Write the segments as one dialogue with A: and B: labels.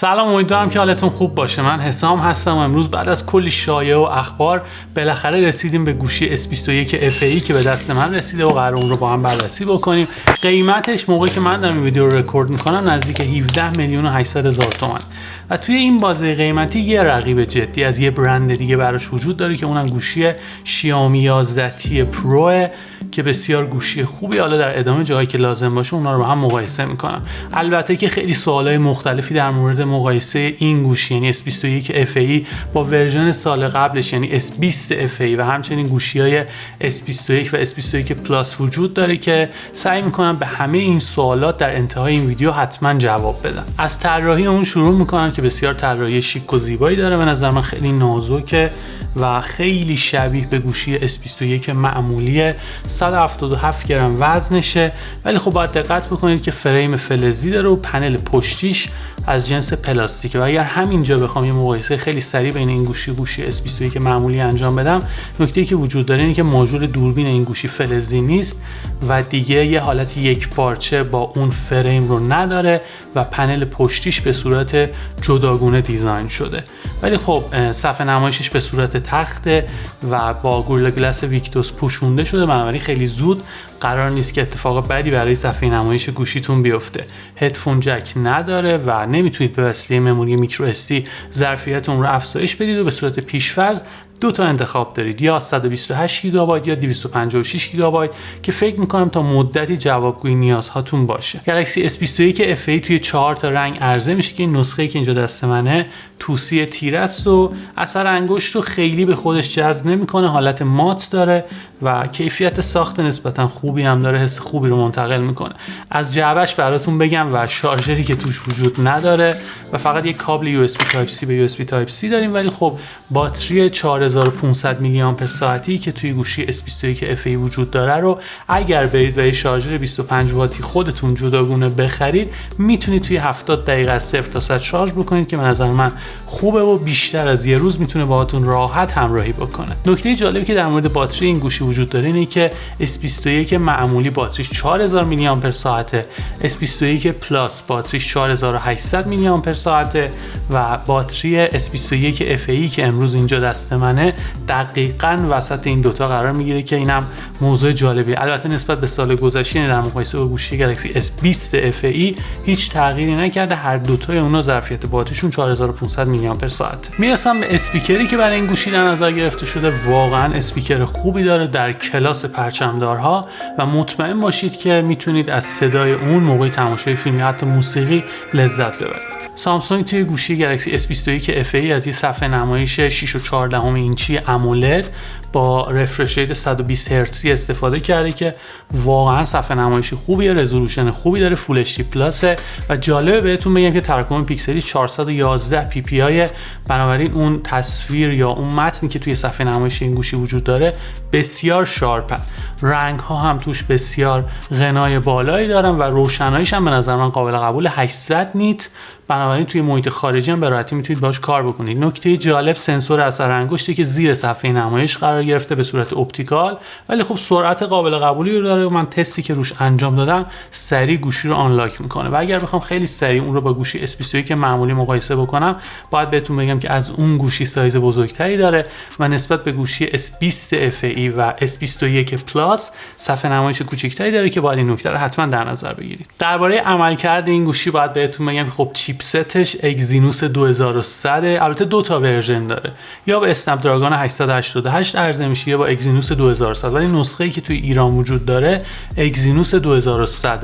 A: سلام، امیدوارم که حالتون خوب باشه. من حسام هستم و امروز بعد از کلی شایعه و اخبار بالاخره رسیدیم به گوشی S21 FE که به دست من رسیده و قرار اون رو با هم بررسی بکنیم. قیمتش موقعی که من دارم این ویدیو رو رکورد میکنم نزدیک 17,800,000 تومان و توی این بازه قیمتی یه رقیب جدی از یه برند دیگه براش وجود داره که اونم گوشی شیائومی 11T پرو که بسیار گوشی خوبی. حالا در ادامه جایی که لازم باشه اونا رو با هم مقایسه میکنم. البته که خیلی سوالای مختلفی در مورد مقایسه این گوشی یعنی S21 FE با ورژن سال قبلش یعنی S20 FE و همچنین گوشی‌های S21 و S21 پلاس وجود داره که سعی میکنم به همه این سوالات در انتهای این ویدیو حتما جواب بدم. از طراحی اون شروع میکنم که بسیار طراحی شیک و زیبایی داره. به نظر من خیلی نازکه و خیلی شبیه به گوشی S21 معمولی 177 گرم وزنشه، ولی خب باید دقت بکنید که فریم فلزی داره و پنل پشتیش از جنس پلاستیکه و اگر همینجا بخوام یه مقایسه خیلی سریع بین این گوشی S21 معمولی انجام بدم، نکته‌ای که وجود داره اینه که ماژول دوربین این گوشی فلزی نیست و دیگه یه حالت یک پارچه با اون فریم رو نداره و پنل پشتیش به صورت جداگونه دیزاین شده، ولی خب صفحه نمایشش به صورت تخته و با گوریلا گلاس ویکتوس پوشونده شده، بنابراین خیلی زود قرار نیست که اتفاق بدی برای صفحه نمایش گوشیتون بیفته. هدفون جک نداره و نمیتونید به وسیله مموری میکرو SD ظرفیتتون رو افزایش بدید و به صورت پیش‌فرض دو تا انتخاب دارید، یا 128 گیگابایت یا 256 گیگابایت که فکر میکنم تا مدتی جوابگوی نیازهاتون باشه. گلکسی S21 FE توی 4 تا رنگ عرضه میشه که این نسخه‌ای که اینجا دست منه توسی تیره است و اثر انگشت رو خیلی به خودش جذب نمیکنه، حالت مات داره و کیفیت ساخت نسبتا خوبی هم داره، حس خوبی رو منتقل میکنه. از جعبش براتون بگم و شارژری که توش وجود نداره و فقط یک کابل USB Type-C به USB Type-C داریم، ولی خب باتری 4500 میلی آمپر ساعتی که توی گوشی S21 FE وجود داره رو اگر برید و یه شارژر 25 واتی خودتون جداگونه بخرید میتونید توی 70 دقیقه از 0 تا 100 شارژ بکنید که به نظر من خوبه و بیشتر از یه روز میتونه باهاتون راحت همراهی بکنه. نکته جالبی که در مورد باتری این گوشی وجود داره اینه که S21 معمولی باتریش 4000 میلی آمپر ساعته، S21 پلاس باتریش 4800 میلی آمپر ساعته و باتری S21 FE که امروز اینجا دست منه دقیقاً وسط این دوتا قرار میگیره که اینم موضوع جالبی. البته نسبت به سال گذشته در مقایسه با گوشی گلکسی S20 FE هیچ تغییری نکرده، هر دوتای اونا ظرفیت باتریشون 4500 میلی آمپر ساعت. میرسم به اسپیکری که برای این گوشی در نظر گرفته شده. واقعاً اسپیکر خوبی داره در کلاس پرچمدارها و مطمئن باشید که میتونید از صدای اون موقع تماشای فیلم یا حتی موسیقی لذت ببرید. سامسونگ توی گوشی گلکسی S21 FE از یه صفحه نمایش 6.14 اینچی AMOLED با رفرش ریت 120 هرتزی استفاده کرده که واقعا صفحه نمایش خوبیه، رزولوشن خوبی داره، فول اچ دی پلاس و جالبه بهتون بگم که تراکم پیکسلی 411 پی پی آی، بنابراین اون تصویر یا اون متنی که توی صفحه نمایش این گوشی وجود داره بسیار شارپن. رنگ ها هم توش بسیار غنای بالایی دارن و روشناییش هم به نظر من قابل قبول، 800 نیت، بنابراین توی محیط خارجی هم به راحتی میتونید باهاش کار بکنید. نکته جالب سنسور اثر انگشتی که زیر صفحه نمایش قرار گرفته به صورت اپتیکال، ولی خب سرعت قابل قبولی رو داره و من تستی که روش انجام دادم سریع گوشی رو آنلاک میکنه و اگر بخوام خیلی سریع اون رو با گوشی S21 معمولی مقایسه بکنم باید بهتون بگم که از اون گوشی سایز بزرگتری داره و نسبت به گوشی S20 FE و S21 پلاس صفحه نمایش کوچیکتری داره که باید این نکته رو حتما در نظر بگیرید. درباره عملکرد این گوشی باید بهتون بگم که خب چیپستش اگزینوس 2100، البته دو تا ورژن داره، یا با اسنپ دراگون 888 عرضه میشه یا با اگزینوس 2100، ولی نسخه‌ای که توی ایران وجود داره اگزینوس 2100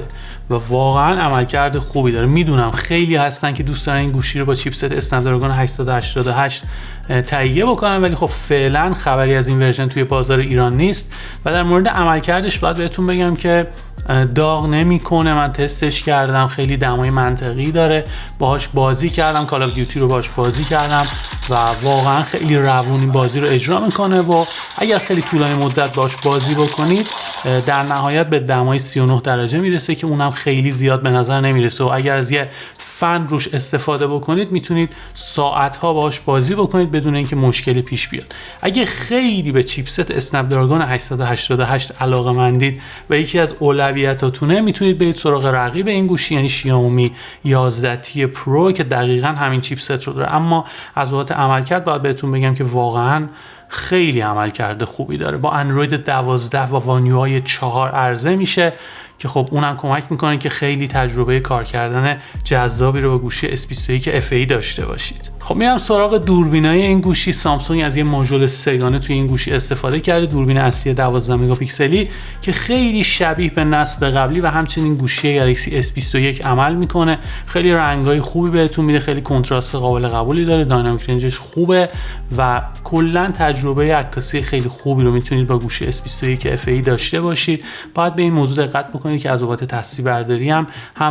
A: و واقعا عملکرد خوبی داره. میدونم خیلی هستن که دوست دارن این گوشی رو با چیپست اسنپ دراگون 888 تهیه بکنن، ولی خب فعلا خبری از این ورژن توی بازار ایران نیست و در مورد عملکردش باید بهتون بگم که داغ نمیکنه. من تستش کردم، خیلی دمای منطقی داره، باهاش بازی کردم، کال آف دیوتی رو باهاش بازی کردم و واقعا خیلی روونی بازی رو اجرا میکنه و اگر خیلی طولانی مدت باش بازی بکنید در نهایت به دمای 39 درجه میرسه که اونم خیلی زیاد به نظر نمیرسه و اگر از یه فن روش استفاده بکنید میتونید ساعتها باش بازی بکنید بدون اینکه مشکلی پیش بیاد. اگه خیلی به چیپست اسنپ دراگون 888 علاقه‌مندید و یکی از اولویتاتونه میتونید برید سراغ رقیب این گوشی یعنی شیائومی 11T پرو که دقیقاً همین چیپست رو داره، اما از لحاظ عملکرد باید بهتون بگم که واقعاً خیلی عملکرد خوبی داره. با اندروید 12 و وان یو آی 4 عرضه میشه که خب اونم کمک میکنه که خیلی تجربه کار کردن جذابی رو با گوشی S21 FE داشته باشید. خب میرم سراغ دوربینای این گوشی. سامسونگ از یه ماژول سه‌گانه توی این گوشی استفاده کرده، دوربین اصلی 12 مگاپیکسلی که خیلی شبیه به نسل قبلی و همچنین گوشی گلکسی S21 عمل میکنه. خیلی رنگای خوبی بهتون میده، خیلی کنتراست قابل قبولی داره، داینامیک رنجش خوبه و کلا تجربه عکاسی خیلی خوبی رو میتونید با گوشی S21 FE داشته باشید. باید به این موضوع دقت بکنید که از بابت تصویربرداری هم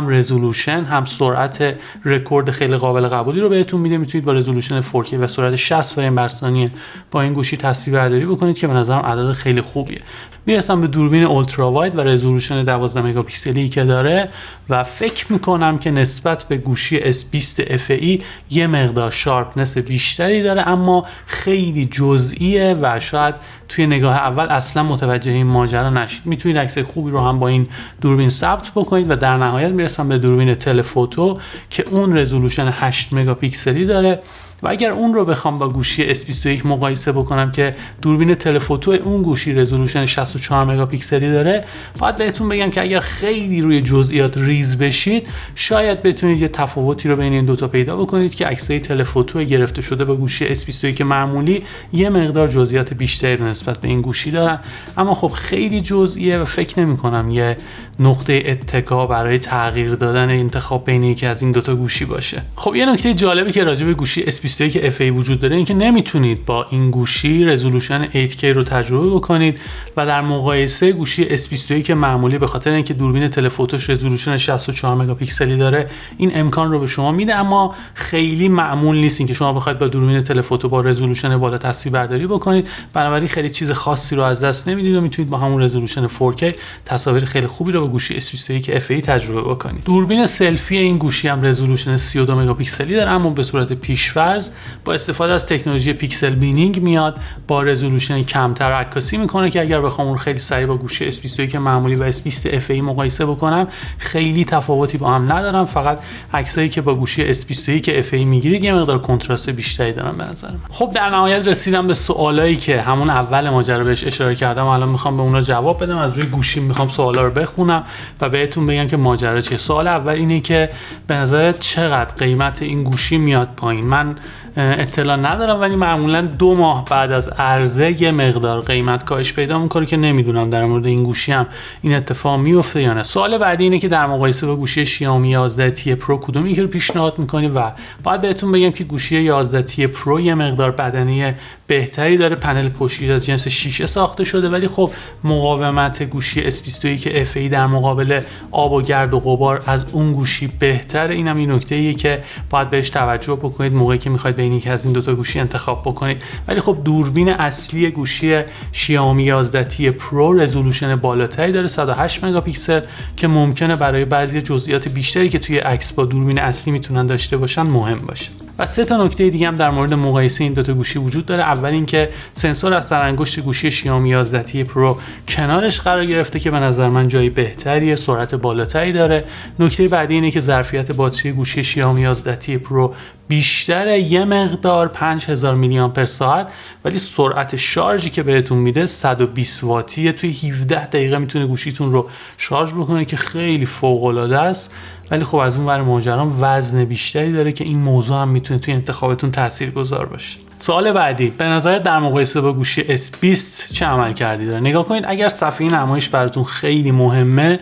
A: رزولوشن هم سرعت رکورد خیلی قابل قبولی رو بهتون میده. میتونید با رزولوشن 4K و سرعت 60 فریم بر ثانیه با این گوشی تصویربرداری بکنید که به نظرم عدد خیلی خوبیه. میرسم به دوربین اولترا واید و رزولوشن 12 مگاپیکسلی که داره و فکر میکنم که نسبت به گوشی S20 FE یه مقدار شارپنس بیشتری داره، اما خیلی جزئیه و شاید توی نگاه اول اصلا متوجه این ماجرا نشید. میتونید عکس خوبی رو هم با این دوربین ثبت بکنید و در نهایت میرسم به دوربین تلفوتو که اون رزولوشن 8 مگاپیکسلی داره و اگر اون رو بخوام با گوشی S21 مقایسه بکنم که دوربین تلفوتو اون گوشی رزولوشن 64 مگاپیکسلی داره، باید بهتون بگم که اگر خیلی روی جزئیات ریز بشید شاید بتونید یه تفاوتی رو بین این دوتا پیدا بکنید که عکسای تلفوتو گرفته شده با گوشی S21 معمولی یه مقدار جزئیات بیشتری نسبت به این گوشی دارن، اما خب خیلی جزئیه و فکر نمی‌کنم یه نقطه اتکا برای تغییر دادن انتخاب بین یکی از این دوتا گوشی باشه. خب یه نکته جالبی که راجع به گوشی S21 FE وجود داره این که نمیتونید با این گوشی رزولوشن 8K رو تجربه بکنید و در مقایسه گوشی S21 معمولی به خاطر اینکه دوربین تلفوتوش رزولوشن 64 مگاپیکسلی داره این امکان رو به شما میده، اما خیلی معمول نیست اینکه شما بخواید با دوربین تلفوتو با رزولوشن بالا تصویربرداری بکنید، بنابراین خیلی چیز خاصی رو از دست نمیدید و میتونید با همون رزولوشن 4K تصاویر خیلی خوبی رو با گوشی S21 FE تجربه بکنید. دوربین سلفی این گوشی هم رزولوشن 32 مگاپیکسلی داره، اما به صورت پیش‌فرض با استفاده از تکنولوژی پیکسل بینینگ میاد با رزولوشن کمتر عکاسی میکنه که اگر بخوام اون خیلی سریع با گوشی S21 معمولی و S20 FE مقایسه بکنم خیلی تفاوتی با هم ندارم، فقط عکسایی که با گوشی S21 FE میگیرید یه مقدار کنتراست بیشتری دارن به نظرم. خب در نهایت رسیدم به سوالایی که همون اول ماجرا بهش اشاره کردم، الان میخوام به اونا جواب بدم. از روی گوشی میخوام سوالا رو بخونم و بهتون بگم که ماجرا چیه. سوال اول اینه که به نظرت چقدر قیمت این گوشی میاد پایین؟ من اطلاع ندارم ولی معمولا 2 ماه بعد از عرضه یه مقدار قیمت کاهش پیدا میکنه که نمیدونم در مورد این گوشی هم این اتفاق میفته یا نه. سوال بعدی اینه که در مقایسه با گوشی شیائومی 11T پرو کدوم یکی رو پیشنهاد میکنی؟ و باید بهتون بگم که گوشی 11T پرو یه مقدار بدنه بهتری داره، پنل پشتی از جنس شیشه ساخته شده، ولی خب مقاومت گوشی S21 FE در مقابل آب و گرد و غبار از اون گوشی بهتره. اینم این نکته‌ایه که باید بهش توجه بکنید موقعی که میخواید بین یکی از این دوتا گوشی انتخاب بکنید. ولی خب دوربین اصلی گوشی شیائومی 11T پرو رزولوشن بالاتری داره 108 مگاپیکسل که ممکنه برای بعضی جزئیات بیشتری که توی عکس با دوربین اصلی میتونن داشته باشن مهم باشه. و 3 تا نکته دیگه هم در مورد مقایسه این دوتا گوشی وجود داره. اول اینکه سنسور اثر انگشت گوشی شیائومی 11T پرو کنارش قرار گرفته که به نظر من جای بهتریه، سرعت بالاتری داره. نکته بعدی اینه که ظرفیت باتری گوشی شیائومی 11T پرو بیشتره، یه مقدار 5000 میلی آمپر ساعت، ولی سرعت شارژی که بهتون میده 120 واتیه. توی 17 دقیقه میتونه گوشیتون رو شارژ بکنه که خیلی فوق العاده است. ولی خب از اون ور ماجرا وزن بیشتری داره که این موضوع هم میتونه توی انتخابتون تاثیرگذار باشه. سوال بعدی، به نظرت در مقایسه با گوشی S20 چه عملکردی داره؟ نگاه کنید اگر صفحه نمایش براتون خیلی مهمه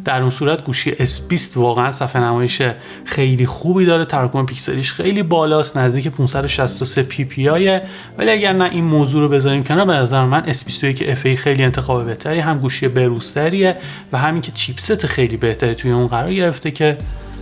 A: در اون صورت گوشی S20 واقعا صفحه نمایش خیلی خوبی داره، تراکم پیکسلیش خیلی بالاست، نزدیک 563 ppi. ولی اگر نه این موضوع رو بذاریم کنار، به نظر من S21 FE خیلی انتخاب بهتری، هم گوشی بروزتریه و همین که چیپست خیلی بهتری توی اون قرار گرفته که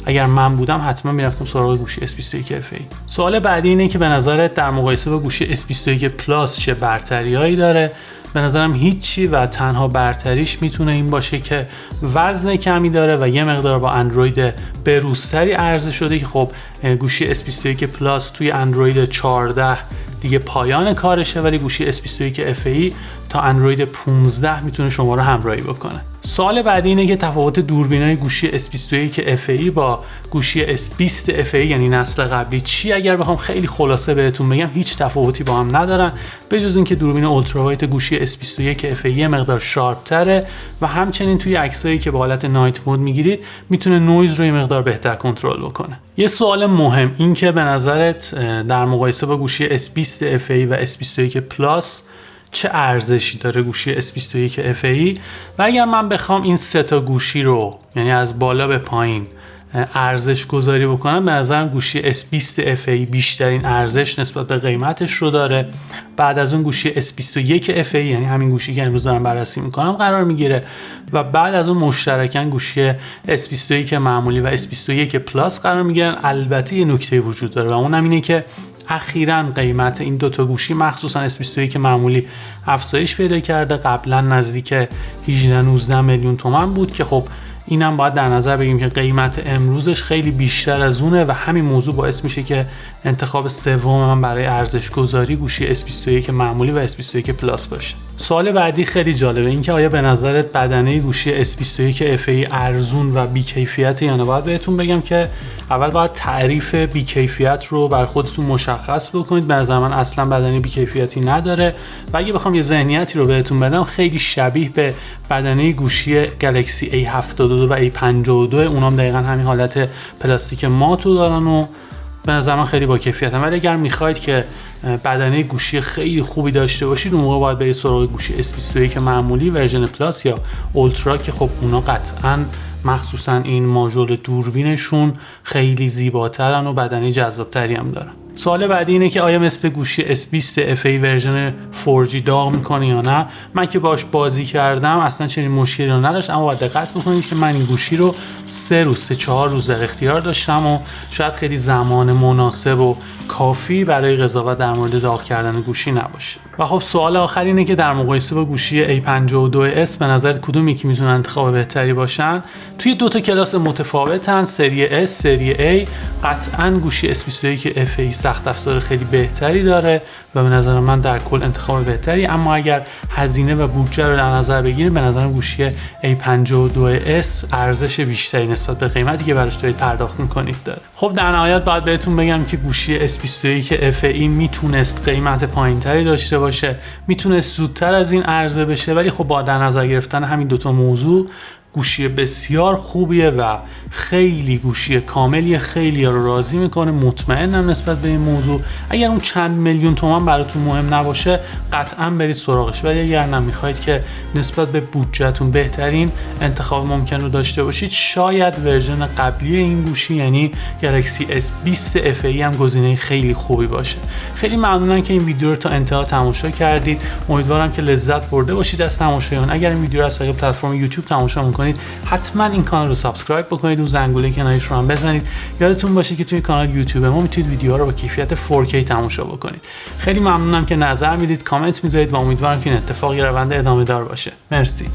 A: اگر من بودم حتما میرفتم سراغ گوشی S21 FE. سوال بعدی اینه که به نظرت در مقایسه با گوشی S21 پلاس چه برتریایی داره؟ به نظرم هیچی و تنها برتریش میتونه این باشه که وزن کمی داره و یه مقدار با اندروید بروزتری عرضه شده که خب گوشی S21 پلاس توی اندروید 14 دیگه پایان کارشه، ولی گوشی S21 FE تا اندروید 15 میتونه شما رو همراهی بکنه. سوال بعدی اینه که تفاوت دوربینای گوشی S21 FE با گوشی S20 FE یعنی نسل قبلی چی؟ اگر بخوام خیلی خلاصه بهتون بگم هیچ تفاوتی با هم ندارن، به جز اینکه دوربین اولترا وایت گوشی S21 FE یه مقدار شارپ تره و همچنین توی عکسایی که با حالت نایت مود میگیرید میتونه نویز رو یه مقدار بهتر کنترل بکنه. یه سوال مهم این که به نظرت در مقایسه با گوشی S20 FE و S21 پلاس چه ارزشی داره گوشی S21 FE؟ و اگر من بخوام این سه تا گوشی رو یعنی از بالا به پایین ارزش گذاری بکنم، به نظرم گوشی S20 FE بیشترین ارزش نسبت به قیمتش رو داره. بعد از اون گوشی S21 FE یعنی همین گوشی که امروز دارم بررسی میکنم قرار میگیره و بعد از اون مشترکاً گوشی S21 معمولی و S21 پلاس قرار میگیرن. البته یه نکته وجود داره و اونم اینه که اخیراً قیمت این دوتا گوشی مخصوصاً S21 معمولی افزایش پیدا کرده. قبلا نزدیک 18-19 میلیون تومان بود که خب اینم باید در نظر بگیریم که قیمت امروزش خیلی بیشتر از اونه و همین موضوع باعث میشه که انتخاب سوم من برای ارزش گذاری گوشی S21 معمولی و S21 پلاس باشه. سوال بعدی خیلی جالبه، این که آیا به نظرت بدنه گوشی S21 FE ارزون و بی‌کیفیت یا نه؟ باید بهتون بگم که اول باید تعریف بی‌کیفیت رو بر خودتون مشخص بکنید. به نظر من اصلا بدنه بی‌کیفیتی نداره و اگه بخوام یه ذهنیتی رو بهتون بدم خیلی شبیه به بدنه گوشی گلکسی A72 و A52، اونام دقیقاً همین حالت پلاستیک ماتو دارن و به نظر من خیلی با کیفیتن. ولی اگر میخواید که بدنه گوشی خیلی خوبی داشته باشید اون موقع باید برید سراغ گوشی S21 معمولی ورژن پلاس یا اولترا که خب اونا قطعاً مخصوصاً این ماژول دوربینشون خیلی زیباترن و بدنه جذابتری هم دارن. سوال بعدی اینه که آیا مثل گوشی S20 FE ورژن 4G داغ میکنه یا نه؟ من که باش بازی کردم اصلا چنین مشکلی رو نداشت، اما باید دقت بکنید که من این گوشی رو 3-4 روز در اختیار داشتم و شاید خیلی زمان مناسب و کافی برای قضاوت در مورد داغ کردن گوشی نباشه. و خب سوال آخر اینه که در مقایسه با گوشی A52s به نظرت کدوم یکی میتونه انتخاب بهتری باشن؟ توی دو تا کلاس متفاوتن، سری S، سری A. قطعاً گوشی S21 FE سخت افزار خیلی بهتری داره و به نظر من در کل انتخاب بهتری، اما اگر هزینه و بودجه رو در نظر بگیریم به نظرم گوشی A52s ارزش بیشتری نسبت به قیمتی که براش دارید پرداخت میکنید داره. خب در نهایت باید بهتون بگم که گوشی S21 FE میتونست قیمت پایینتری داشته باشه، میتونست زودتر از این عرضه بشه، ولی خب با در نظر گرفتن همین دوتا موضوع گوشی بسیار خوبیه و خیلی گوشی کاملی، خیلی رو راضی میکنه. مطمئنم نسبت به این موضوع اگر اون چند میلیون تومان براتون مهم نباشه قطعا برید سراغش، ولی اگر نمیخواید که نسبت به بودجهتون بهترین انتخاب ممکن رو داشته باشید شاید ورژن قبلی این گوشی یعنی گلکسی S20 FE هم گزینه خیلی خوبی باشه. خیلی ممنونم که این ویدیو رو تا انتها تماشا کردید. امیدوارم که لذت برده باشید از تماشای اون. اگر این ویدیو رو از طریق پلتفرم یوتیوب تماشا میکنید حتما این کانال رو سابسکرایب بکنید و زنگوله کنارش رو هم بزنید. یادتون باشه که توی کانال یوتیوب ما میتونید ویدیوها رو با کیفیت 4K تماشا بکنید. خیلی ممنونم که نظر میدید، کامنت میذارید و امیدوارم که این اتفاقی روند ادامه دار باشه. مرسی.